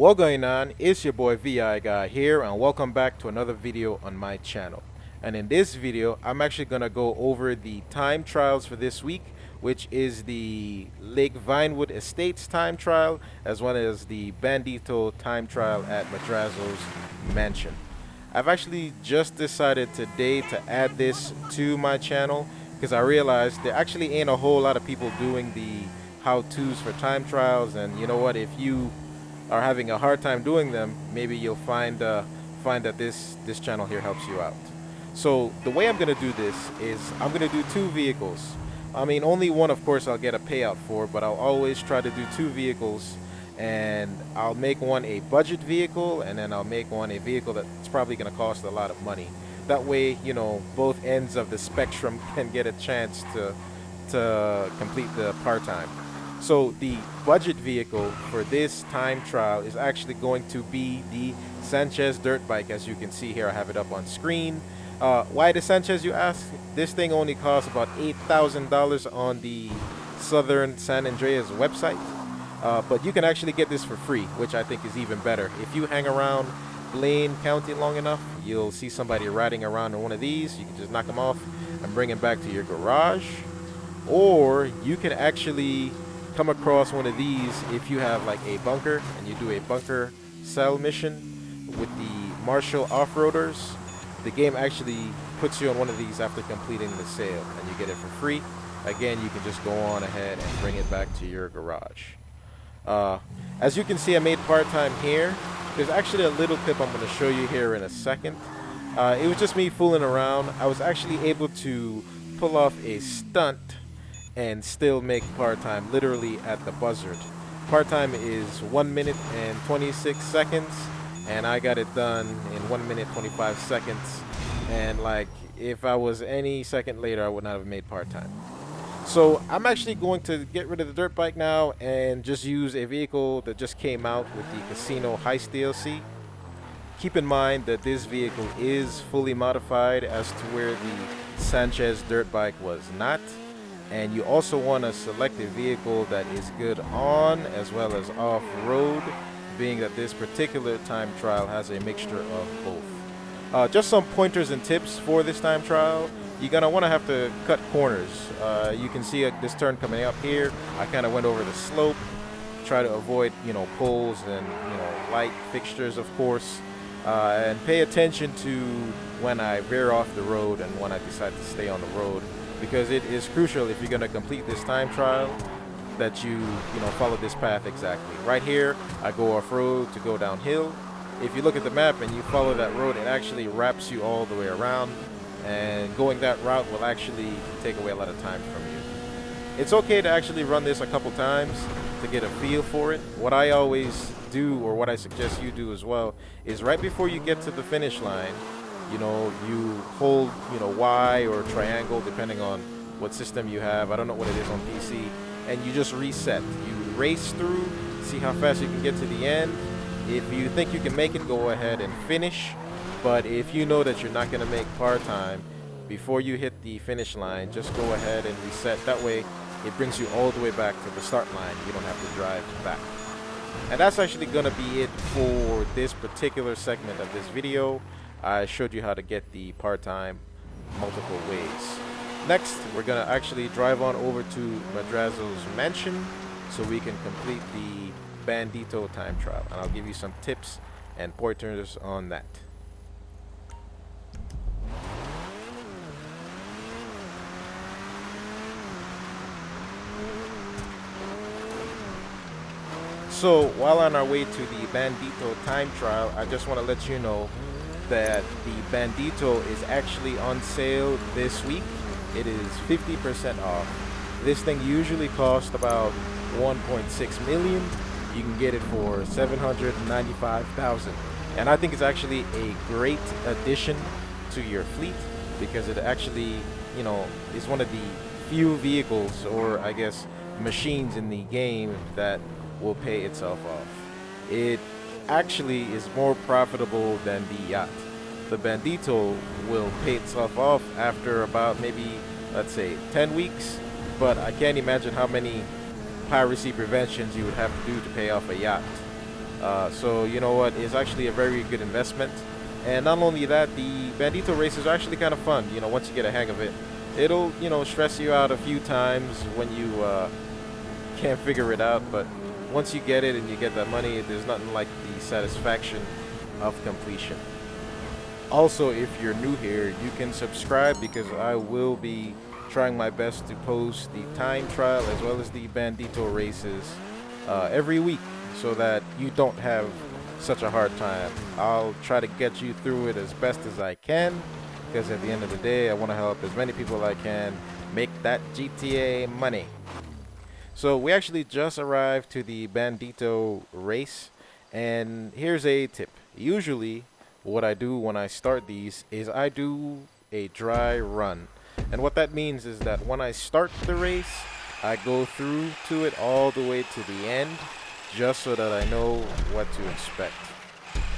What going on? It's your boy VI Guy here, and welcome back to another video on my channel. And in this video I'm actually gonna go over the time trials for this week, which is the Lake Vinewood Estates time trial as well as the Bandito time trial at Madrazo's mansion. I've actually just decided today to add this to my channel because I realized there actually ain't a whole lot of people doing the how-tos for time trials, and you know what, if you are having a hard time doing them, maybe you'll find that this channel here helps you out. So the way I'm gonna do this is I'm gonna do two vehicles. I mean, only one of course I'll get a payout for, but I'll always try to do two vehicles, and I'll make one a budget vehicle and then I'll make one a vehicle that's probably gonna cost a lot of money. That way, you know, both ends of the spectrum can get a chance to complete the part-time. So the budget vehicle for this time trial is actually going to be the Sanchez dirt bike. As you can see here, I have it up on screen. Why the Sanchez, you ask? This thing only costs about $8,000 on the Southern San Andreas website, but you can actually get this for free, which I think is even better. If you hang around Blaine County long enough, you'll see somebody riding around in one of these. You can just knock them off and bring them back to your garage, or you can actually come across one of these if you have like a bunker and you do a bunker cell mission with the Marshall off-roaders. The game actually puts you on one of these after completing the sale and you get it for free. Again, you can just go on ahead and bring it back to your garage. As you can see, I made part-time here. There's actually a little clip I'm going to show you here in a second. It was just me fooling around. I was actually able to pull off a stunt and still make part-time literally at the buzzard. Part-time is 1 minute and 26 seconds, and I got it done in 1 minute 25 seconds. And like, if I was any second later, I would not have made part-time. So I'm actually going to get rid of the dirt bike now and just use a vehicle that just came out with the Casino Heist DLC. Keep in mind that this vehicle is fully modified as to where the Sanchez dirt bike was not. And you also want to select a vehicle that is good on as well as off-road, being that this particular time trial has a mixture of both. Just some pointers and tips for this time trial. You're going to want to have to cut corners. You can see this turn coming up here. I kind of went over the slope, try to avoid, you know, poles and, you know, light fixtures, of course. And pay attention to when I veer off the road and when I decide to stay on the road, because it is crucial if you're going to complete this time trial that you follow this path exactly. Right here, I go off-road to go downhill. If you look at the map and you follow that road, it actually wraps you all the way around, and going that route will actually take away a lot of time from you. It's okay to actually run this a couple times to get a feel for it. What I always do, or what I suggest you do as well, is right before you get to the finish line, you know, you hold, you know, Y or triangle depending on what system you have. I don't know what it is on PC, and you just reset. You race through, see how fast you can get to the end. If you think you can make it, go ahead and finish. But if you know that you're not going to make part-time, before you hit the finish line, just go ahead and reset. That way it brings you all the way back to the start line. You don't have to drive back. And that's actually going to be it for this particular segment of this video. I showed you how to get the part-time multiple ways. Next, we're going to actually drive on over to Madrazo's mansion so we can complete the Bandito time trial. And I'll give you some tips and pointers on that. So while on our way to the Bandito time trial, I just want to let you know that the Bandito is actually on sale this week. It is 50% off. This thing usually costs about 1.6 million. You can get it for 795,000, and I think it's actually a great addition to your fleet because it actually, you know, is one of the few vehicles, or I guess machines in the game that will pay itself off. It actually is more profitable than the yacht. The Bandito will pay itself off after about maybe, let's say, 10 weeks, but I can't imagine how many piracy preventions you would have to do to pay off a yacht. So you know what, it's actually a very good investment. And not only that, the Bandito races are actually kind of fun. You know, once you get a hang of it, it'll, you know, stress you out a few times when you can't figure it out. But once you get it and you get that money, there's nothing like the satisfaction of completion. Also, if you're new here, you can subscribe because I will be trying my best to post the time trial as well as the Bandito races every week so that you don't have such a hard time. I'll try to get you through it as best as I can because at the end of the day, I want to help as many people as I can make that GTA money. So we actually just arrived to the Bandito race, and here's a tip. Usually what I do when I start these is I do a dry run. And what that means is that when I start the race, I go through to it all the way to the end just so that I know what to expect.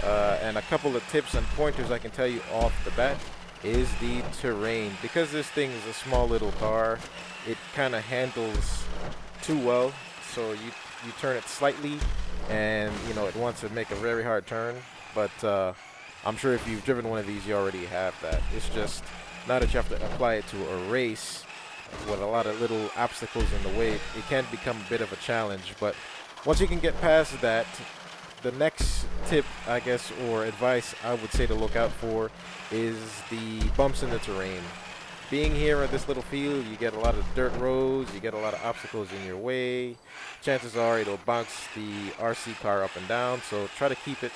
And a couple of tips and pointers I can tell you off the bat is the terrain. Because this thing is a small little car, it kind of handles too well. So you turn it slightly and you know it wants to make a very hard turn. But I'm sure if you've driven one of these, you already have that. It's just now that you have to apply it to a race with a lot of little obstacles in the way, it can become a bit of a challenge. But once you can get past that, the next tip, I guess, or advice I would say to look out for is the bumps in the terrain. Being here at this little field, you get a lot of dirt roads, you get a lot of obstacles in your way. Chances are it'll bounce the RC car up and down, so try to keep it,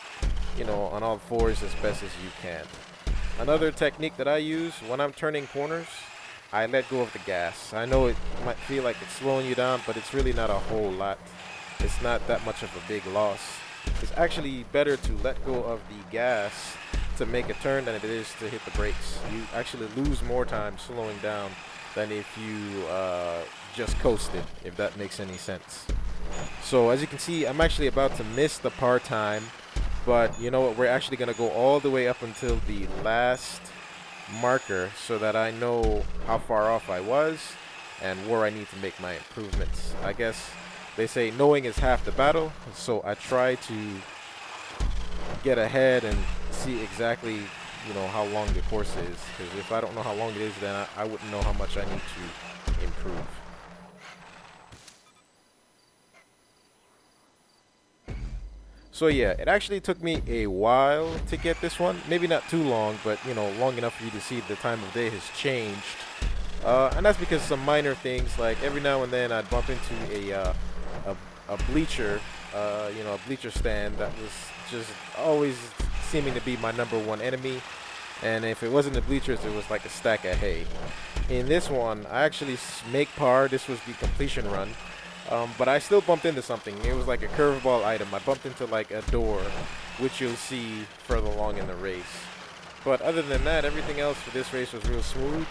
you know, on all fours as best as you can. Another technique that I use when I'm turning corners, I let go of the gas. I know it might feel like it's slowing you down, but it's really not a whole lot. It's not that much of a big loss. It's actually better to let go of the gas to make a turn than it is to hit the brakes. You actually lose more time slowing down than if you just coasted, if that makes any sense. So as you can see, I'm actually about to miss the par time, but you know what, we're actually going to go all the way up until the last marker so that I know how far off I was and where I need to make my improvements. I guess they say knowing is half the battle, so I try to get ahead and see exactly, you know, how long the course is, because if I don't know how long it is, then I wouldn't know how much I need to improve. So yeah, it actually took me a while to get this one. Maybe not too long, but you know, long enough for you to see the time of day has changed. And that's because some minor things, like every now and then I'd bump into a bleacher, you know, a bleacher stand that was just always seeming to be my #1 enemy. And if it wasn't the bleachers, it was like a stack of hay. In this one, I actually make par. This was the completion run. But I still bumped into something. It was like a curveball item. I bumped into like a door, which you'll see further along in the race. But other than that, everything else for this race was real smooth.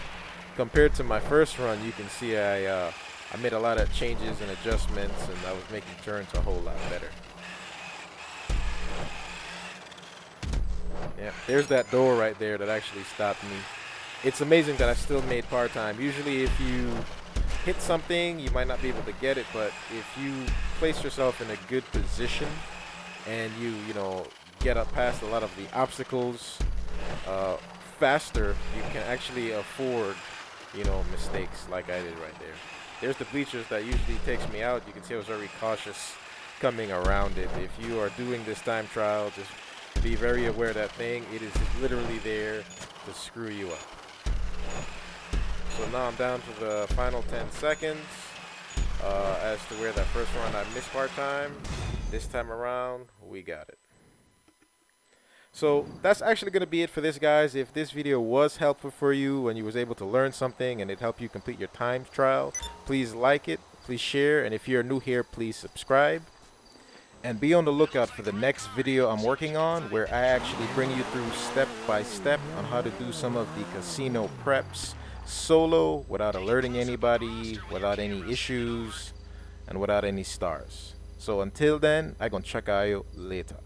Compared to my first run, you can see I made a lot of changes and adjustments, and I was making turns a whole lot better. Yeah, there's that door right there that actually stopped me. It's amazing that I still made par time. Usually if you hit something, you might not be able to get it, but if you place yourself in a good position and you know, get up past a lot of the obstacles faster, you can actually afford, you know, mistakes like I did right there. There's the bleachers that usually takes me out. You can see I was very cautious coming around it. If you are doing this time trial, just be very aware that thing, it is literally there to screw you up. So now I'm down to the final 10 seconds as to where that first run I missed part time. This time around, we got it. So that's actually going to be it for this, guys. If this video was helpful for you and you was able to learn something and it helped you complete your time trial, please like it, please share, and if you're new here, please subscribe. And be on the lookout for the next video I'm working on, where I actually bring you through step by step on how to do some of the casino preps solo without alerting anybody, without any issues, and without any stars. So until then, I'm gonna check out you later.